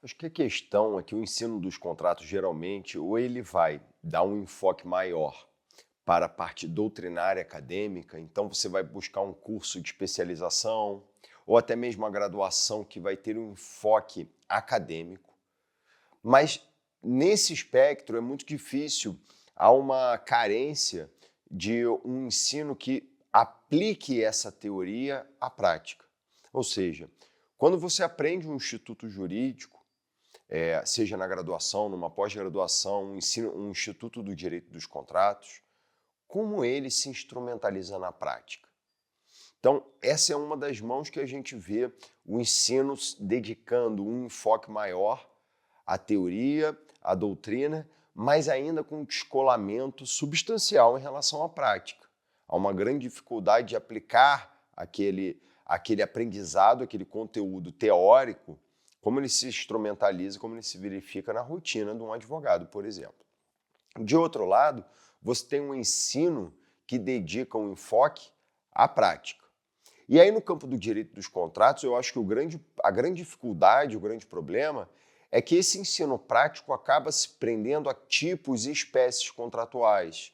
Acho que a questão é que o ensino dos contratos, geralmente, ou ele vai dar um enfoque maior para a parte doutrinária acadêmica, então você vai buscar um curso de especialização, ou até mesmo a graduação que vai ter um enfoque acadêmico, mas nesse espectro é muito difícil, há uma carência de um ensino que aplique essa teoria à prática. Ou seja, quando você aprende um instituto jurídico, seja na graduação, numa pós-graduação, um instituto do direito dos contratos, como ele se instrumentaliza na prática. Então, essa é uma das mãos que a gente vê o ensino dedicando um enfoque maior à teoria, à doutrina, mas ainda com um descolamento substancial em relação à prática. Há uma grande dificuldade de aplicar aquele aprendizado, aquele conteúdo teórico, como ele se instrumentaliza, como ele se verifica na rotina de um advogado, por exemplo. De outro lado, você tem um ensino que dedica um enfoque à prática. E aí, no campo do direito dos contratos, eu acho que a grande dificuldade, o grande problema, é que esse ensino prático acaba se prendendo a tipos e espécies contratuais.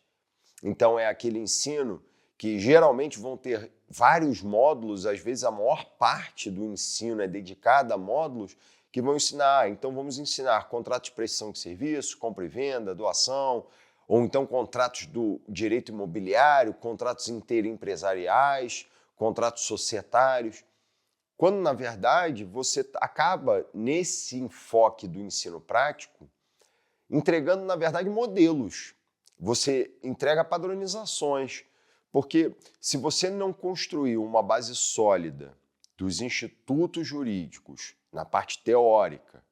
Então, é aquele ensino que geralmente vão ter vários módulos, às vezes a maior parte do ensino é dedicada a módulos que vão ensinar. Então, vamos ensinar contratos de prestação de serviço, compra e venda, doação, ou então contratos do direito imobiliário, contratos interempresariais, contratos societários, quando, na verdade, você acaba, nesse enfoque do ensino prático, entregando, na verdade, modelos. Você entrega padronizações, porque se você não construiu uma base sólida dos institutos jurídicos na parte teórica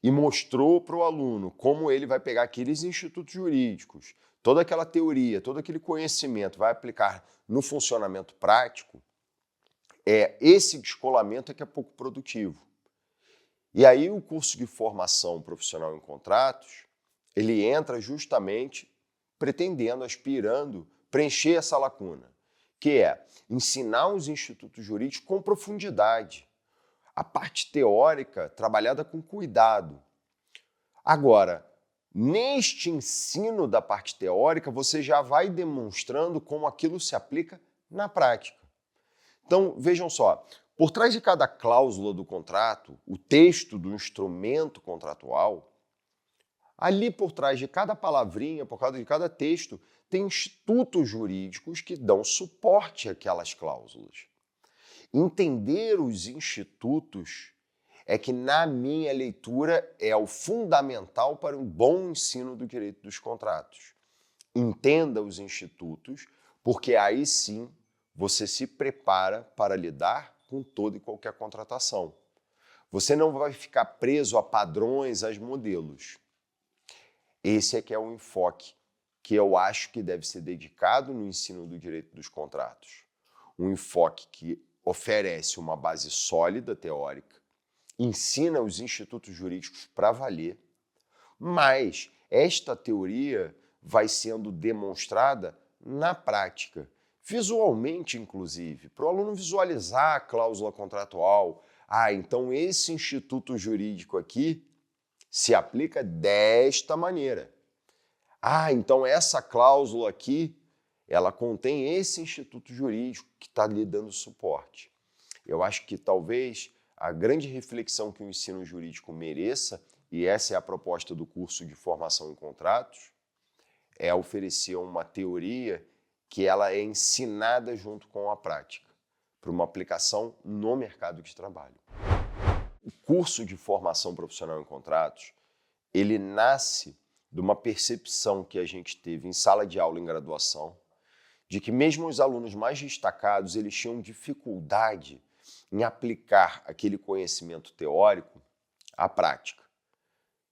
e mostrou para o aluno como ele vai pegar aqueles institutos jurídicos, toda aquela teoria, todo aquele conhecimento, vai aplicar no funcionamento prático, esse descolamento é que é pouco produtivo. E aí o curso de formação profissional em contratos, ele entra justamente pretendendo, aspirando, preencher essa lacuna, que é ensinar os institutos jurídicos com profundidade, a parte teórica trabalhada com cuidado. Agora, neste ensino da parte teórica, você já vai demonstrando como aquilo se aplica na prática. Então, vejam só, por trás de cada cláusula do contrato, o texto do instrumento contratual, ali por trás de cada palavrinha, por causa de cada texto, tem institutos jurídicos que dão suporte àquelas cláusulas. Entender os institutos é que, na minha leitura, é o fundamental para um bom ensino do direito dos contratos. Entenda os institutos, porque aí sim você se prepara para lidar com toda e qualquer contratação. Você não vai ficar preso a padrões, a modelos. Esse é que é o enfoque que eu acho que deve ser dedicado no ensino do direito dos contratos. Um enfoque que oferece uma base sólida teórica, ensina os institutos jurídicos para valer, mas esta teoria vai sendo demonstrada na prática, visualmente, inclusive, para o aluno visualizar a cláusula contratual. Então esse instituto jurídico aqui se aplica desta maneira. Então essa cláusula aqui, ela contém esse instituto jurídico que está lhe dando suporte. Eu acho que talvez a grande reflexão que o ensino jurídico mereça, e essa é a proposta do curso de formação em contratos, é oferecer uma teoria que ela é ensinada junto com a prática, para uma aplicação no mercado de trabalho. O curso de formação profissional em contratos, ele nasce de uma percepção que a gente teve em sala de aula em graduação, de que mesmo os alunos mais destacados, eles tinham dificuldade em aplicar aquele conhecimento teórico à prática.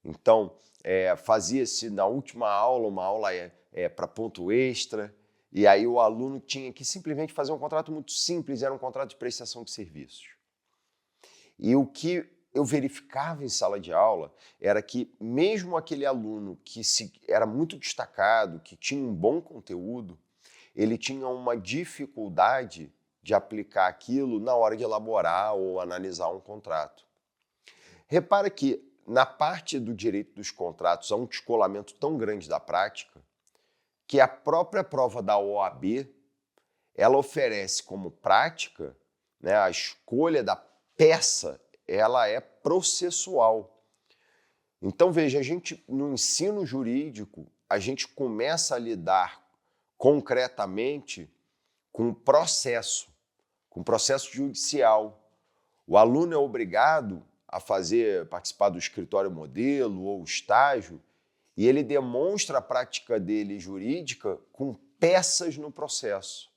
Então, fazia-se na última aula, uma aula para ponto extra, e aí o aluno tinha que simplesmente fazer um contrato muito simples, era um contrato de prestação de serviços. E o que eu verificava em sala de aula era que mesmo aquele aluno que era muito destacado, que tinha um bom conteúdo, ele tinha uma dificuldade de aplicar aquilo na hora de elaborar ou analisar um contrato. Repara que na parte do direito dos contratos, há um descolamento tão grande da prática que a própria prova da OAB, ela oferece como prática, né, a escolha da peça, ela é processual. Então, veja, a gente, no ensino jurídico, a gente começa a lidar concretamente com o processo judicial. O aluno é obrigado a participar do escritório modelo ou estágio, e ele demonstra a prática dele jurídica com peças no processo.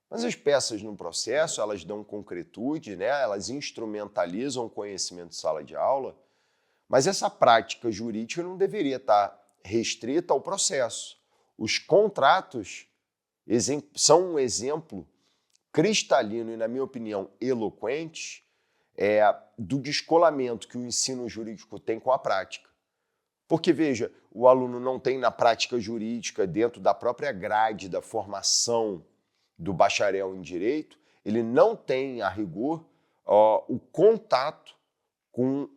Mas as peças no processo, elas dão concretude, né? Elas instrumentalizam o conhecimento de sala de aula, mas essa prática jurídica não deveria estar restrita ao processo. Os contratos são um exemplo cristalino e, na minha opinião, eloquente do descolamento que o ensino jurídico tem com a prática. Porque, veja, o aluno não tem na prática jurídica, dentro da própria grade da formação do bacharel em direito, ele não tem, a rigor, o contato com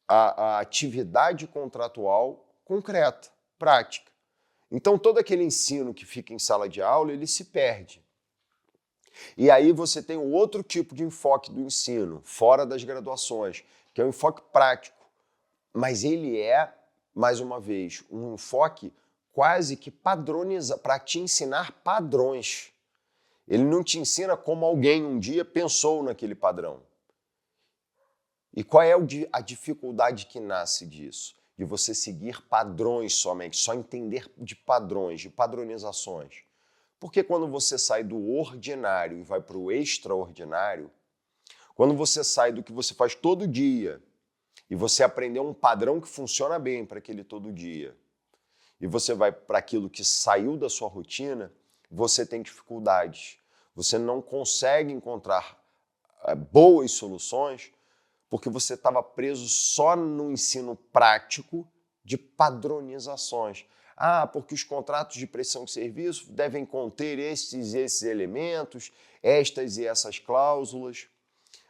a atividade contratual concreta, prática. Então, todo aquele ensino que fica em sala de aula, ele se perde. E aí você tem um outro tipo de enfoque do ensino, fora das graduações, que é o enfoque prático. Mas ele é, mais uma vez, um enfoque quase que padroniza, para te ensinar padrões. Ele não te ensina como alguém um dia pensou naquele padrão. E qual é a dificuldade que nasce disso? De você seguir padrões somente, só entender de padrões, de padronizações. Porque quando você sai do ordinário e vai para o extraordinário, quando você sai do que você faz todo dia e você aprendeu um padrão que funciona bem para aquele todo dia, e você vai para aquilo que saiu da sua rotina, você tem dificuldades. Você não consegue encontrar boas soluções porque você estava preso só no ensino prático de padronizações. Ah, porque os contratos de prestação de serviço devem conter esses e esses elementos, estas e essas cláusulas.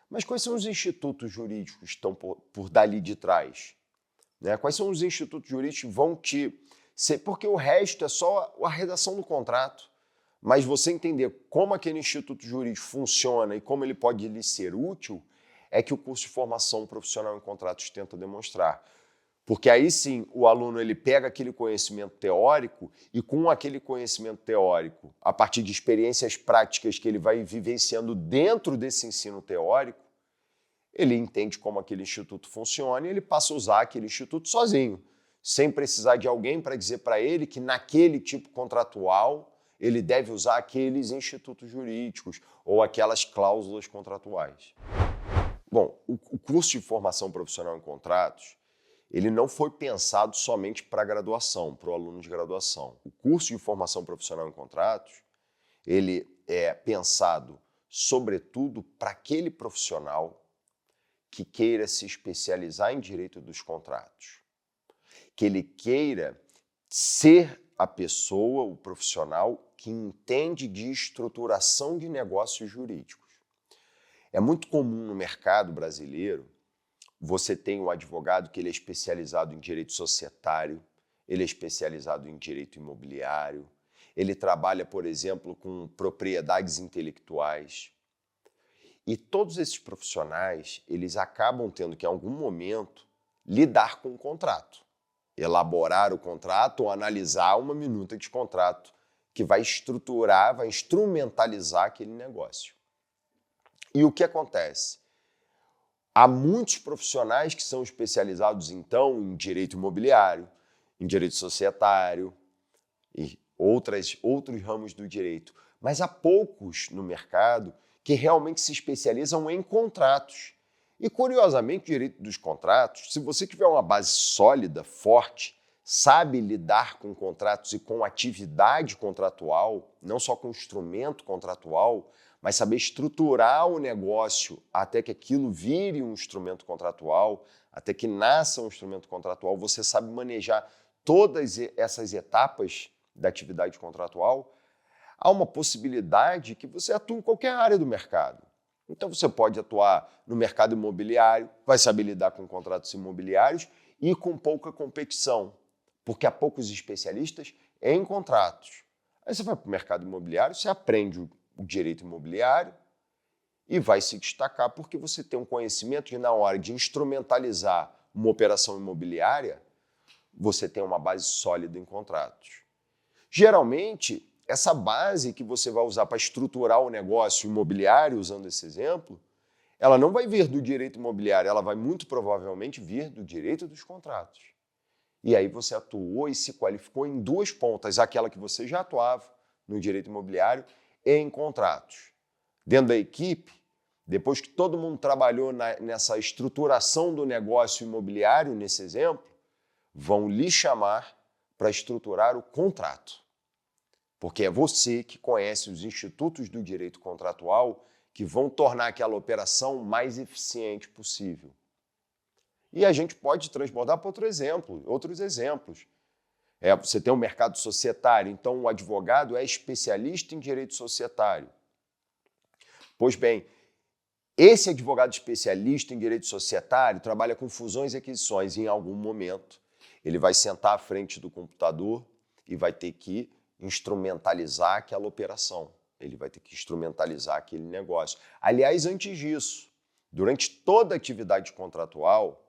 Mas quais são os institutos jurídicos que estão por dali de trás? Né? Quais são os institutos jurídicos que vão porque o resto é só a redação do contrato. Mas você entender como aquele instituto jurídico funciona e como ele pode lhe ser útil, é que o curso de formação profissional em contratos tenta demonstrar. Porque aí sim, o aluno ele pega aquele conhecimento teórico e com aquele conhecimento teórico, a partir de experiências práticas que ele vai vivenciando dentro desse ensino teórico, ele entende como aquele instituto funciona e ele passa a usar aquele instituto sozinho, sem precisar de alguém para dizer para ele que naquele tipo contratual ele deve usar aqueles institutos jurídicos ou aquelas cláusulas contratuais. Bom, o curso de formação profissional em contratos, ele não foi pensado somente para a graduação, para o aluno de graduação. O curso de formação profissional em contratos, ele é pensado, sobretudo, para aquele profissional que queira se especializar em direito dos contratos, que ele queira ser a pessoa, o profissional, que entende de estruturação de negócios jurídicos. É muito comum no mercado brasileiro você tem um advogado que ele é especializado em direito societário, ele é especializado em direito imobiliário, ele trabalha, por exemplo, com propriedades intelectuais. E todos esses profissionais, eles acabam tendo que, em algum momento, lidar com o contrato, elaborar o contrato ou analisar uma minuta de contrato que vai estruturar, vai instrumentalizar aquele negócio. E o que acontece? Há muitos profissionais que são especializados, então, em direito imobiliário, em direito societário e outros ramos do direito. Mas há poucos no mercado que realmente se especializam em contratos. E, curiosamente, o direito dos contratos, se você tiver uma base sólida, forte, sabe lidar com contratos e com atividade contratual, não só com instrumento contratual, mas saber estruturar o negócio até que aquilo vire um instrumento contratual, até que nasça um instrumento contratual, você sabe manejar todas essas etapas da atividade contratual, há uma possibilidade que você atue em qualquer área do mercado. Então você pode atuar no mercado imobiliário, vai saber lidar com contratos imobiliários e com pouca competição, porque há poucos especialistas em contratos. Aí você vai para o mercado imobiliário, você aprende o direito imobiliário e vai se destacar porque você tem um conhecimento de, na hora de instrumentalizar uma operação imobiliária, você tem uma base sólida em contratos. Geralmente, essa base que você vai usar para estruturar o negócio imobiliário, usando esse exemplo, ela não vai vir do direito imobiliário, ela vai muito provavelmente vir do direito dos contratos. E aí você atuou e se qualificou em duas pontas, aquela que você já atuava no direito imobiliário e em contratos. Dentro da equipe, depois que todo mundo trabalhou nessa estruturação do negócio imobiliário, nesse exemplo, vão lhe chamar para estruturar o contrato. Porque é você que conhece os institutos do direito contratual que vão tornar aquela operação mais eficiente possível. E a gente pode transbordar para outros exemplos. Você tem um mercado societário, então o advogado é especialista em direito societário. Pois bem, esse advogado especialista em direito societário trabalha com fusões e aquisições. Em algum momento, ele vai sentar à frente do computador e vai ter que instrumentalizar aquela operação. Ele vai ter que instrumentalizar aquele negócio. Aliás, antes disso, durante toda a atividade contratual,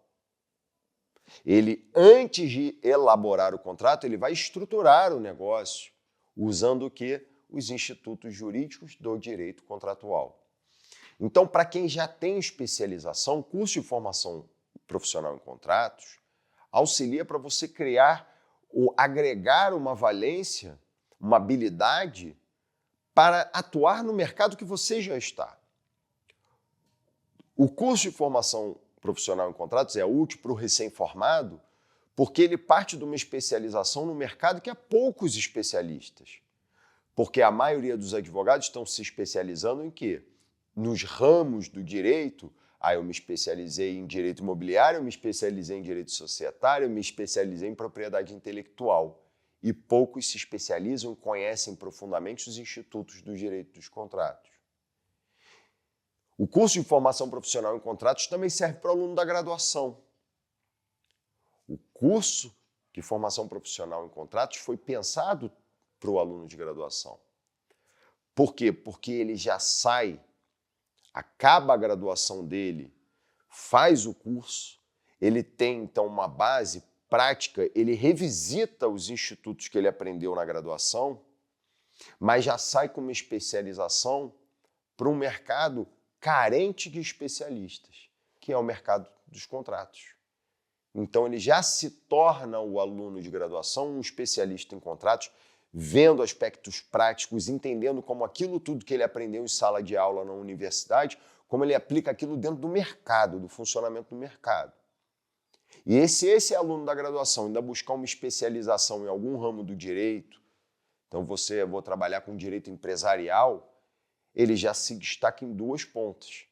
ele, antes de elaborar o contrato, ele vai estruturar o negócio, usando o quê? Os institutos jurídicos do direito contratual. Então, para quem já tem especialização, curso de formação profissional em contratos auxilia para você criar ou agregar uma valência, uma habilidade para atuar no mercado que você já está. O curso de formação profissional em contratos é útil para o recém-formado porque ele parte de uma especialização no mercado que há poucos especialistas. Porque a maioria dos advogados estão se especializando em quê? Nos ramos do direito. Eu me especializei em direito imobiliário, eu me especializei em direito societário, eu me especializei em propriedade intelectual. E poucos se especializam e conhecem profundamente os institutos do direito dos contratos. O curso de formação profissional em contratos também serve para o aluno da graduação. O curso de formação profissional em contratos foi pensado para o aluno de graduação. Por quê? Porque ele já sai, acaba a graduação dele, faz o curso, ele tem então uma base prática, ele revisita os institutos que ele aprendeu na graduação, mas já sai com uma especialização para um mercado carente de especialistas, que é o mercado dos contratos. Então ele já se torna o aluno de graduação um especialista em contratos, vendo aspectos práticos, entendendo como aquilo tudo que ele aprendeu em sala de aula na universidade, como ele aplica aquilo dentro do mercado, do funcionamento do mercado. E esse aluno da graduação ainda buscar uma especialização em algum ramo do direito, então vou trabalhar com direito empresarial, ele já se destaca em duas pontas.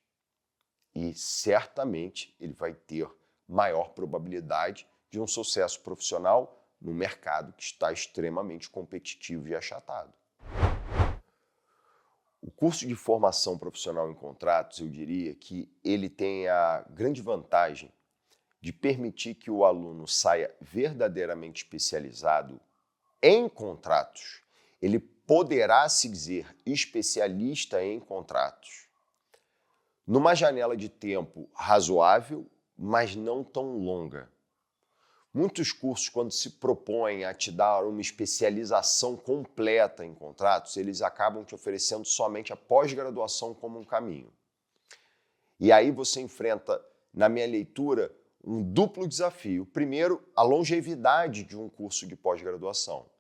E certamente ele vai ter maior probabilidade de um sucesso profissional no mercado que está extremamente competitivo e achatado. O curso de formação profissional em contratos, eu diria que ele tem a grande vantagem de permitir que o aluno saia verdadeiramente especializado em contratos. Ele poderá se dizer especialista em contratos numa janela de tempo razoável, mas não tão longa. Muitos cursos, quando se propõem a te dar uma especialização completa em contratos, eles acabam te oferecendo somente a pós-graduação como um caminho. E aí você enfrenta, na minha leitura, um duplo desafio. Primeiro, a longevidade de um curso de pós-graduação.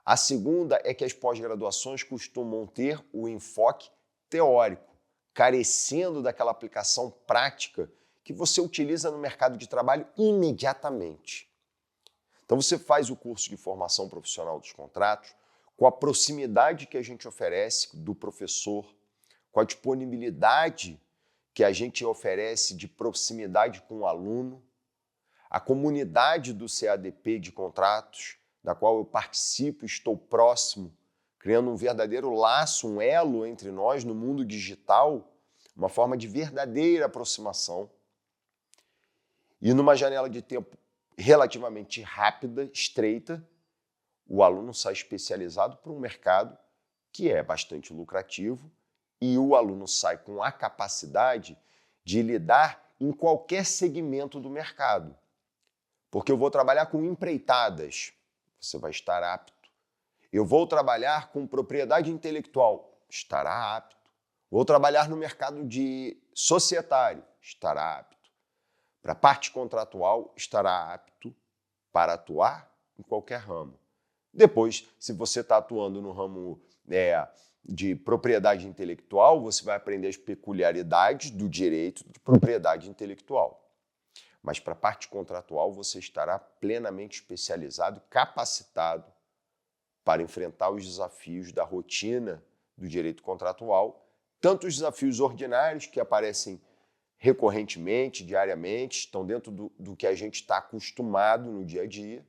A segunda é que as pós-graduações costumam ter o enfoque teórico, carecendo daquela aplicação prática que você utiliza no mercado de trabalho imediatamente. Então você faz o curso de formação profissional dos contratos com a proximidade que a gente oferece do professor, com a disponibilidade que a gente oferece de proximidade com o aluno, a comunidade do CADP de contratos, da qual eu participo, estou próximo, criando um verdadeiro laço, um elo entre nós no mundo digital, uma forma de verdadeira aproximação e numa janela de tempo relativamente rápida, estreita, o aluno sai especializado para um mercado que é bastante lucrativo e o aluno sai com a capacidade de lidar em qualquer segmento do mercado. Porque eu vou trabalhar com empreitadas, você vai estar apto. Eu vou trabalhar com propriedade intelectual, estará apto. Vou trabalhar no mercado de societário, estará apto. Para a parte contratual, estará apto para atuar em qualquer ramo. Depois, se você está atuando no ramo de propriedade intelectual, você vai aprender as peculiaridades do direito de propriedade intelectual. Mas para a parte contratual, você estará plenamente especializado, capacitado para enfrentar os desafios da rotina do direito contratual, tanto os desafios ordinários que aparecem recorrentemente, diariamente, estão dentro do que a gente está acostumado no dia a dia,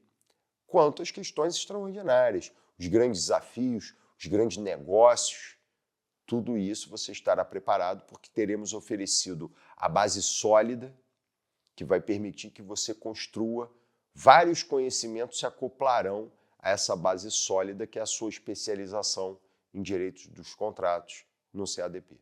quanto as questões extraordinárias, os grandes desafios, os grandes negócios. Tudo isso você estará preparado porque teremos oferecido a base sólida que vai permitir que você construa vários conhecimentos se acoplarão a essa base sólida que é a sua especialização em direitos dos contratos no CADP.